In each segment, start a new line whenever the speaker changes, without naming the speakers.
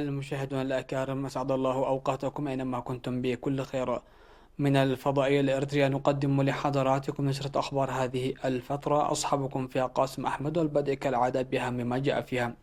المشاهدون الأكارم، أسعد الله أوقاتكم أينما كنتم بكل خير. من الفضائية الإريترية نقدم لحضراتكم نشرة أخبار هذه الفترة. أصحابكم فيها قاسم أحمد، والبدء كالعادة بأهم ما جاء فيها.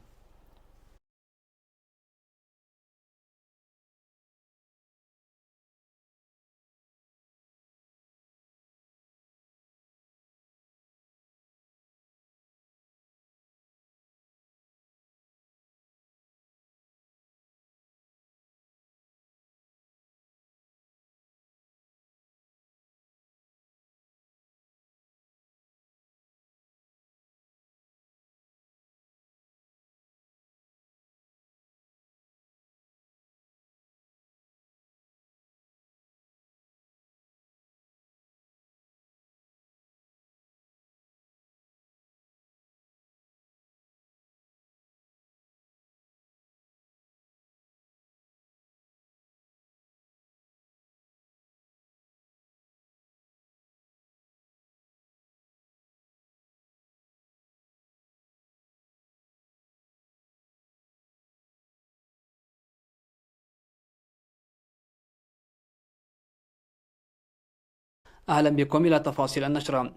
أهلا بكم إلى تفاصيل النشرة.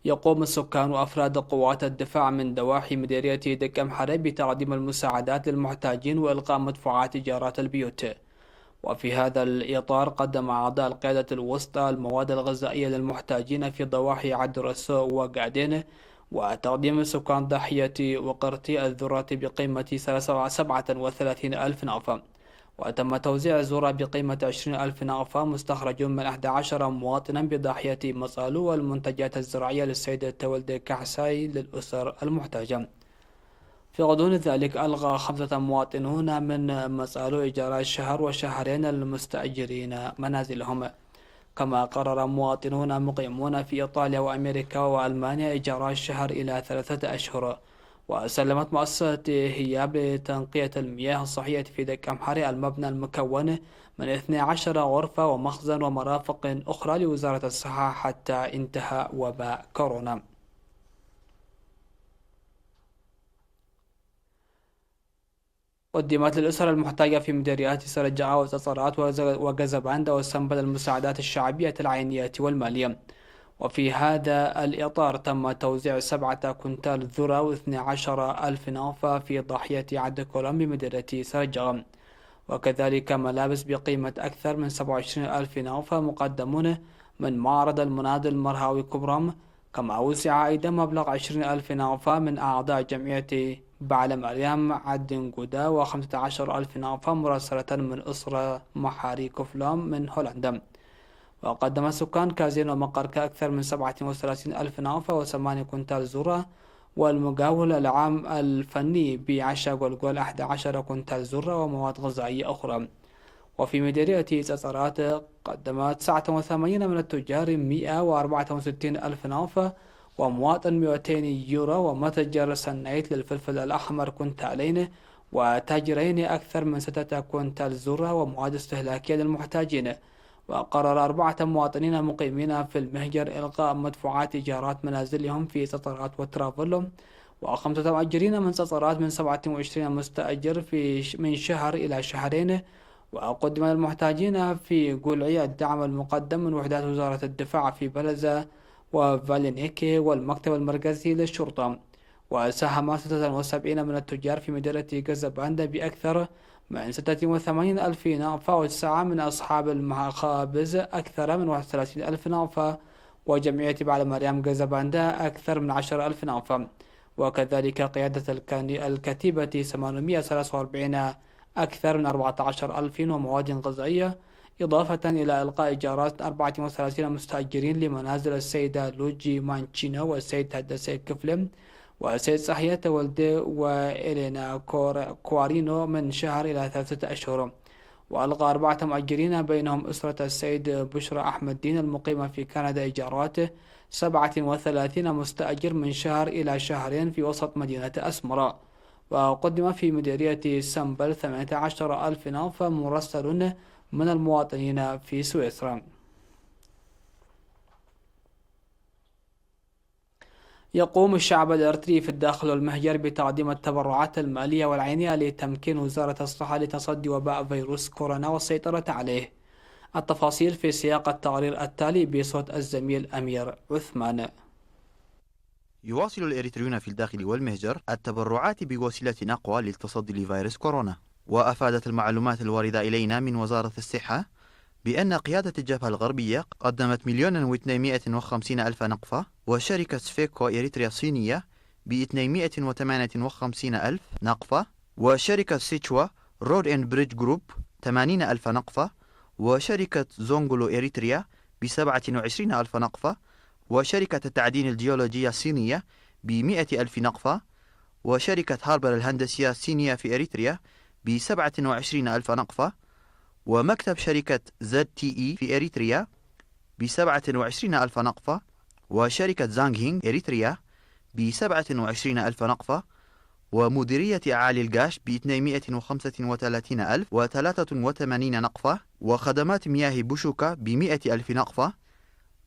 يقوم السكان وأفراد قوات الدفاع من دواحي مديرية دكم حرب بتقديم المساعدات للمحتاجين وإلقاء مدفوعات إيجارات البيوت. وفي هذا الإطار قدم أعضاء القيادة الوسطى المواد الغذائية للمحتاجين في ضواحي عدرس وقعدين، وتقديم سكان ضاحية وقرتي الذرة بقيمة 37 ألف نقفة. وتم توزيع الذرة بقيمة 20 ألف نقفة مستخرج من 11 مواطنا بضاحية مصالو والمنتجات الزراعية للسيد التولد كحساي للأسر المحتاجة. في غضون ذلك ألغى 5 مواطنون من مسألة إيجار الشهر وشهرين للمستأجرين منازلهم. كما قرر مواطنون مقيمون في إيطاليا وأمريكا وألمانيا إيجار الشهر إلى 3 أشهر. وسلمت مؤسسة هياب لتنقية المياه الصحية في دك أمحري المبنى المكون من 12 غرفة ومخزن ومرافق أخرى لوزارة الصحة حتى انتهى وباء كورونا. قدمت للأسر المحتاجة في مديريات سرجعة وزصرات وجزباندا والسنبل المساعدات الشعبية العينية والمالية. وفي هذا الإطار تم توزيع 7 كنتال ذرة و12 ألف نوفة في ضاحية عد كولوم بمديرية سرجعة. وكذلك ملابس بقيمة أكثر من 27 ألف نوفة مقدمون من معرض المناضل مرهاوي كبرم. كما وزع أيضا مبلغ 20 ألف نوفة من أعضاء جمعية بعل مريم عد قدا، و15 ألف نوفة مرسلة من أسرة محاري كفلوم من هولندا. وقدم سكان كازين ومقركة أكثر من 37 ألف نوفة و8 كنتال ذرة. والمقاول العام الفني بعشا قلقل 11 كنتال ذرة ومواد غذائية أخرى. وفي مديرية ساسرات قدمت 89 من التجار 164 ألف نوفة ومواطن 200 يورو ومتجر سنيت للفلفل الأحمر كنتالين، وتاجرين أكثر من 6 كنتال ذرة ومواد استهلاكية للمحتاجين. وقرر 4 مواطنين مقيمين في المهجر إلقاء مدفوعات إيجارات منازلهم في سطرات وترافلو، و5 مؤجرين من سطرات من 27 مستأجر من شهر إلى شهرين. وقدم للمحتاجين في قلعي الدعم المقدم من وحدات وزارة الدفاع في بلزة وفالينيكي والمكتب المركزي للشرطة. وساهم 76 من التجار في مدينة كازابلانكا بأكثر من 86 ألف نافة، وتسعة من أصحاب المخابز أكثر من 31 ألف نافة، وجمعية بعل مريم كازابلانكا أكثر من 10 ألف نافة. وكذلك قيادة الكتيبة 843 أكثر من 14 ألف ومواد غذائية، إضافة إلى إلقاء إيجارات 34 مستأجرين لمنازل السيدة لوجي مانشينو والسيد هدسي كفلم والسيد صحية ولدي وإلينا كوارينو من شهر إلى 3 أشهر. وألغى 4 مؤجرين بينهم أسرة السيد بشرى أحمد دين المقيمة في كندا إيجاراته 37 مستأجر من شهر إلى شهرين في وسط مدينة أسمراء. وقدم في مديرية سنبل 18 ألف نوفة مرسل من المواطنين في سويسرا. يقوم الشعب الإريتري في الداخل والمهجر بتقديم التبرعات المالية والعينية لتمكين وزارة الصحة لتصدي وباء فيروس كورونا والسيطرة عليه. التفاصيل في سياق التقرير التالي بصوت الزميل أمير عثمان.
يواصل الإريتريون في الداخل والمهجر التبرعات بوسيلة أقوى للتصدي لفيروس كورونا. وأفادت المعلومات الواردة إلينا من وزارة الصحة بأن قيادة الجبهة الغربية قدمت 1,250,000 نقفة، وشركة سفيكو إريتريا الصينية ب258,000 نقفة، وشركة سيتشوا رود أند بريدج جروب 80,000 نقفة، وشركة زونغولو إريتريا ب27,000 نقفة، وشركة التعدين الجيولوجية الصينية ب100,000 نقفة، وشركة هاربر الهندسية الصينية في إريتريا ب27,000 نقفة، ومكتب شركة ZTE في إريتريا ب27,000 نقفة، وشركة زانغهينغ إريتريا ب27,000 نقفة، ومديرية أعالي القاش ب235,083 نقفة، وخدمات مياه بوشوكا ب100,000 نقفة،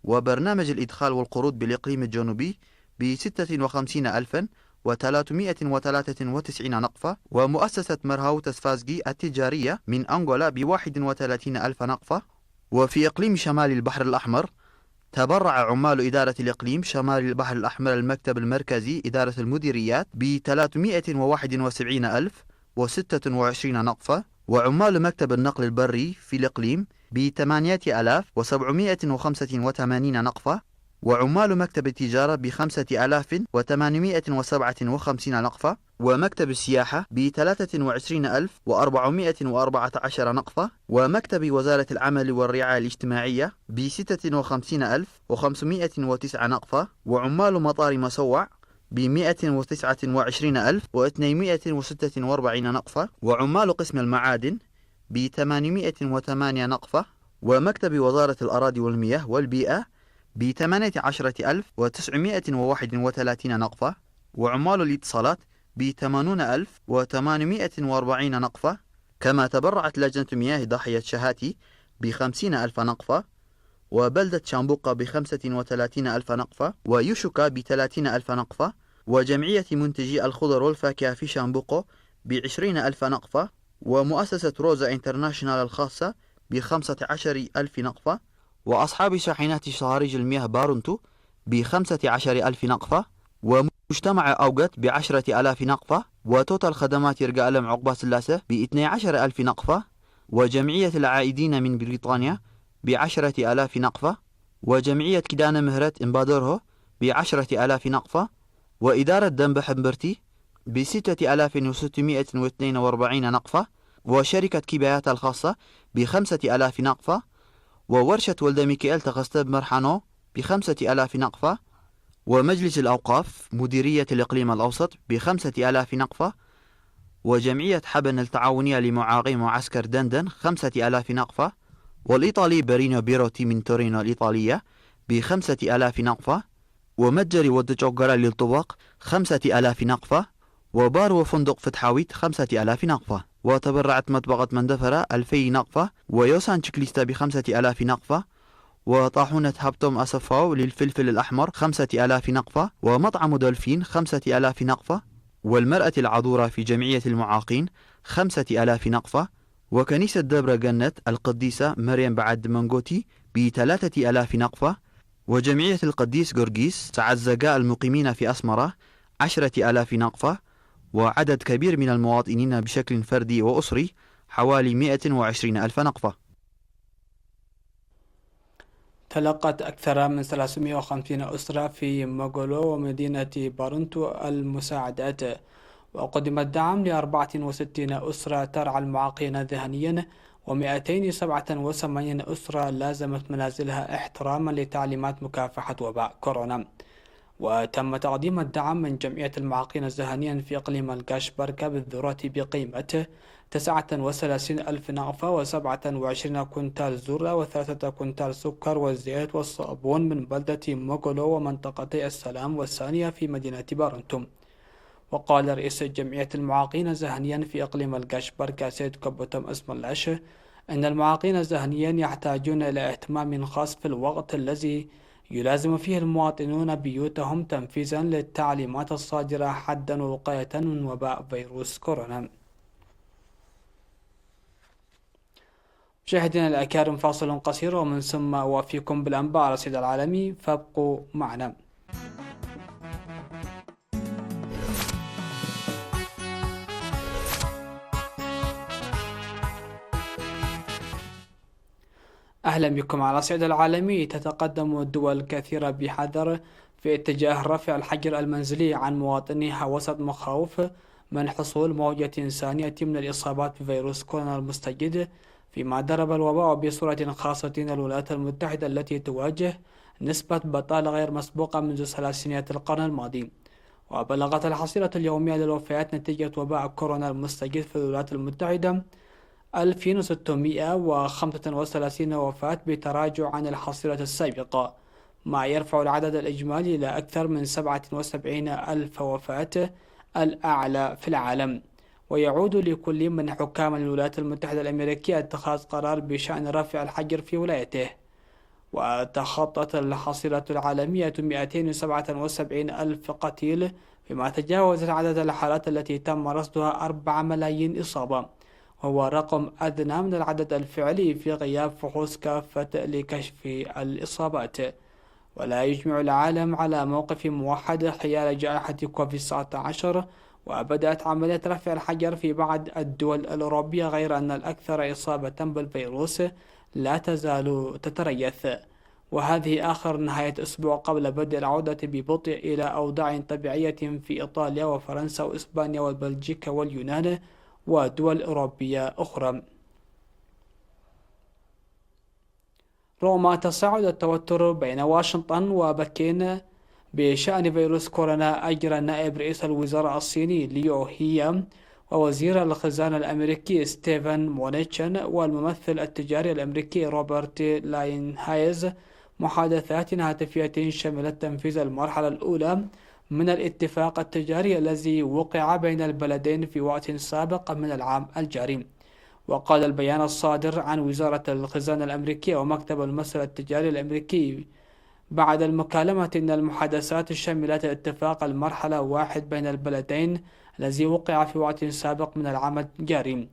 وبرنامج الإدخال والقروض بالإقليم الجنوبي ب56,393 نقفة، ومؤسسة مرهاوتس فازجي التجارية من أنغولا ب31,000 نقفة. وفي إقليم شمال البحر الأحمر تبرع عمال إدارة الإقليم شمال البحر الأحمر المكتب المركزي إدارة المديريات ب371,026 نقفة، وعمال مكتب النقل البري في الإقليم ب8,785 نقفة، وعمال مكتب التجارة ب5,857 نقفة، ومكتب السياحة ب23,414 نقفة، ومكتب وزارة العمل والرعاية الاجتماعية ب56,509 نقفة، وعمال مطار مسوع ب129,246 نقفة، وعمال قسم المعادن ب808 نقفة، ومكتب وزارة الأراضي والمياه والبيئة ب18,931 نقفة، وعمال الاتصالات ب80,840 نقفة. كما تبرعت لجنة مياه ضاحية شهاتي ب50,000 نقفة، وبلدة شامبوقة ب35,000 نقفة، ويوشوكا ب30,000 نقفة، وجمعية منتجي الخضر والفاكهة في شامبوقو ب20,000 نقفة، ومؤسسة روزا انترناشنال الخاصة ب15,000 نقفة، وأصحاب شاحنات صهاريج المياه بارونتو ب15,000 نقفة، ومجتمع أوغت ب10,000 نقفة، وتوتال خدمات يرجع ألم عقبة سلاسة ب12,000 نقفة، وجمعية العائدين من بريطانيا ب10,000 نقفة، وجمعية كدانة مهرت إمبادورهو ب10,000 نقفة، وإدارة دنب حمبرتي ب6,642 نقفة، وشركة كبايات الخاصة ب5,000 نقفة، وورشة ولد ميكائيل تغستب مرحانو ب5,000 نقفة، ومجلس الأوقاف مديرية الإقليم الأوسط ب5,000 نقفة، وجمعية حبن التعاونية لمعاقين معسكر دندن 5,000 نقفة، والإيطالي برينو بيروتي من تورينو الإيطالية ب5,000 نقفة، ومتجري ودجوغرا للطباق 5,000 نقفة، وبار وفندق فتحاويت 5,000 نقفة. وتبرعت مطبقة مندفرة 2,000 نقفة، ويوسان تشكليستا ب5,000 نقفة، وطاحونة هابتوم أسفاو للفلفل الأحمر 5,000 نقفة، ومطعم دولفين 5,000 نقفة، والمرأة العذورة في جمعية المعاقين 5,000 نقفة، وكنيسة دبرة جنت القديسة مريم بعد منغوتي ب3,000 نقفة، وجمعية القديس جورجيس تعزقاء المقيمين في أسمرة 10,000 نقفة، وعدد كبير من المواطنين بشكل فردي وأسري حوالي 120,000 نقفة.
تلقت أكثر من 350 أسرة في موغولو ومدينة بارونتو المساعدات، وقدم الدعم ل64 أسرة ترعى المعاقين ذهنيا، و287 أسرة لازمت منازلها احتراما لتعليمات مكافحة وباء كورونا. وتم تقديم الدعم من جمعية المعاقين ذهنيا في إقليم الكاشبركة بالذرة بقيمة 39,000 نقفة و27 كنتال ذرة و3 كنتال سكر والزيت والصابون من بلدة موغولو ومنطقتي السلام والثانية في مدينة بارنتوم. وقال رئيس جمعية المعاقين ذهنيا في إقليم الكاشبركة سيد كوبوتوم اسم العش أن المعاقين ذهنيا يحتاجون إلى اهتمام خاص في الوقت الذي يلازم فيه المواطنون بيوتهم تنفيذا للتعليمات الصادرة حدا ووقاية من وباء فيروس كورونا. مشاهدينا الأكارم، فاصل قصير ومن ثم أوافيكم بالأنباء على الصعيد العالمي، فابقوا معنا. أهلا بكم. على الصعيد العالمي، تتقدم الدول كثيرة بحذر في اتجاه رفع الحجر المنزلي عن مواطنيها وسط مخاوف من حصول موجة ثانية من الإصابات بفيروس كورونا المستجد، فيما ضرب الوباء بصورة خاصة الولايات المتحدة التي تواجه نسبة بطالة غير مسبوقة منذ ثلاثينيات القرن الماضي. وبلغت الحصيلة اليومية للوفيات نتيجة وباء كورونا المستجد في الولايات المتحدة 2635 وفاة، بتراجع عن الحصيلة السابقة، ما يرفع العدد الإجمالي إلى أكثر من 77 ألف وفاة، الأعلى في العالم. ويعود لكل من حكام الولايات المتحدة الأمريكية اتخاذ قرار بشأن رفع الحجر في ولايته. وتخطت الحصيلة العالمية 277 ألف قتيل، فيما تجاوزت عدد الحالات التي تم رصدها 4 ملايين إصابة، وهو رقم أدنى من العدد الفعلي في غياب فحوص كافة لكشف الإصابات. ولا يجمع العالم على موقف موحد حيال جائحة كوفيد-19، وبدأت عملية رفع الحجر في بعض الدول الأوروبية، غير أن الأكثر إصابة بالفيروس لا تزال تتريث. وهذه آخر نهاية أسبوع قبل بدء العودة ببطء إلى أوضاع طبيعية في إيطاليا وفرنسا وإسبانيا وبلجيكا واليونان ودول أوروبية أخرى. رغم تصاعد التوتر بين واشنطن وبكين بشأن فيروس كورونا، أجرى نائب رئيس الوزراء الصيني ليو هي ووزير الخزانة الأمريكي ستيفن مونيتشن والممثل التجاري الأمريكي روبرت لاينهايز محادثات هاتفية شملت تنفيذ المرحلة الأولى من الاتفاق التجاري الذي وقع بين البلدين في وقت سابق من العام الجاري. وقال البيان الصادر عن وزارة الخزانة الأمريكية ومكتب الممثل التجاري الأمريكي بعد المكالمة إن المحادثات شملت اتفاق المرحلة 1 بين البلدين الذي وقع في وقت سابق من العام الجاري.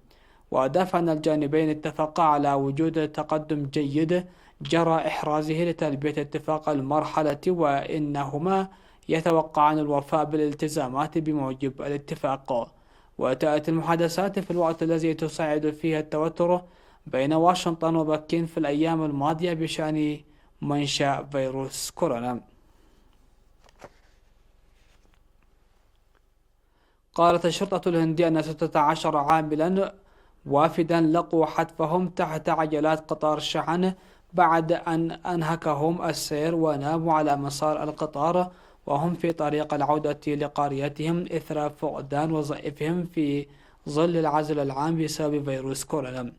وأضاف أن الجانبين اتفقا على وجود تقدم جيد جرى إحرازه لتلبية اتفاق المرحلة، وإنهما يتوقعان الوفاء بالالتزامات بموجب الاتفاق. وتأتي المحادثات في الوقت الذي تصاعد فيه التوتر بين واشنطن وبكين في الأيام الماضية بشأن منشأ فيروس كورونا. قالت الشرطة الهندية أن 16 عاملا وافدا لقوا حتفهم تحت عجلات قطار شحن بعد أن أنهكهم السير وناموا على مسار القطار وهم في طريق العودة لقريتهم إثر فقدان وظائفهم في ظل العزل العام بسبب فيروس كورونا.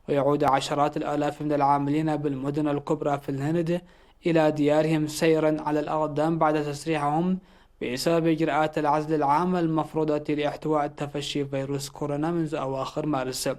ويعود عشرات الآلاف من العاملين بالمدن الكبرى في الهند إلى ديارهم سيرا على الأقدام بعد تسريحهم بسبب إجراءات العزل العام المفروضة لاحتواء تفشي فيروس كورونا منذ أواخر مارس.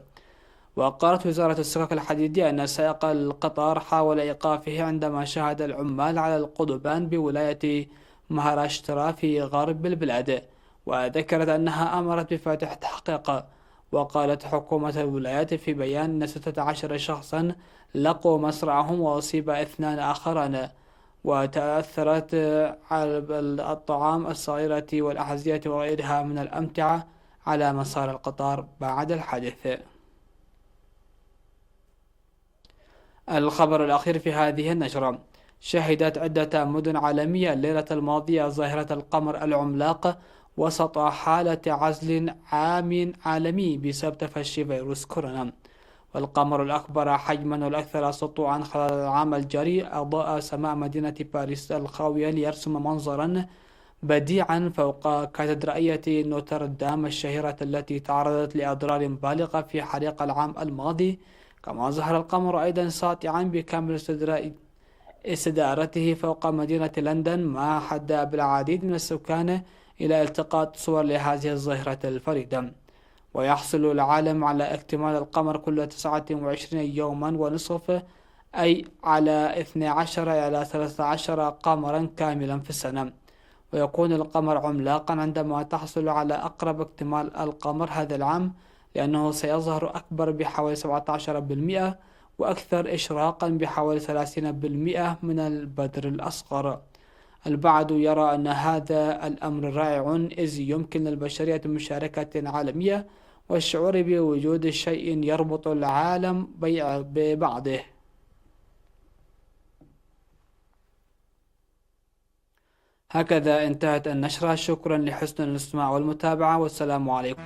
وقالت وزارة السكك الحديدية أن سائق القطار حاول إيقافه عندما شاهد العمال على القضبان بولاية مهاراشترا في غرب البلاد، وذكرت أنها أمرت بفتح تحقيق. وقالت حكومة الولايات في بيان أن 16 شخصا لقوا مصرعهم وأصيب 2 آخران، وتأثرت على الطعام الصغيرة والأحذية وغيرها من الأمتعة على مسار القطار بعد الحادث. الخبر الأخير في هذه النشرة: شهدت عدة مدن عالمية الليلة الماضية ظاهرة القمر العملاق وسط حالة عزل عام عالمي بسبب تفشي فيروس كورونا. والقمر الأكبر حجما والأكثر سطوعا خلال العام الجاري أضاء سماء مدينة باريس الخاوية ليرسم منظرا بديعا فوق كاتدرائية نوتردام الشهيرة التي تعرضت لأضرار بالغة في حريق العام الماضي. كما ظهر القمر أيضا ساطعا بكامل استدارته فوق مدينة لندن، ما حدى بالعديد من السكان إلى التقاط صور لهذه الظاهرة الفريدة. ويحصل العالم على اكتمال القمر كل 29 يوما ونصف أي على 12 إلى 13 قمرا كاملا في السنة. ويكون القمر عملاقا عندما تحصل على أقرب اكتمال القمر هذا العام، لأنه سيظهر أكبر بحوالي 17% وأكثر إشراقا بحوالي 30% من البدر الأصغر. البعض يرى أن هذا الأمر رائع، إذ يمكن للبشرية مشاركة عالمية والشعور بوجود شيء يربط العالم ببعضه. هكذا انتهت النشرة. شكرا لحسن الاستماع والمتابعة، والسلام عليكم.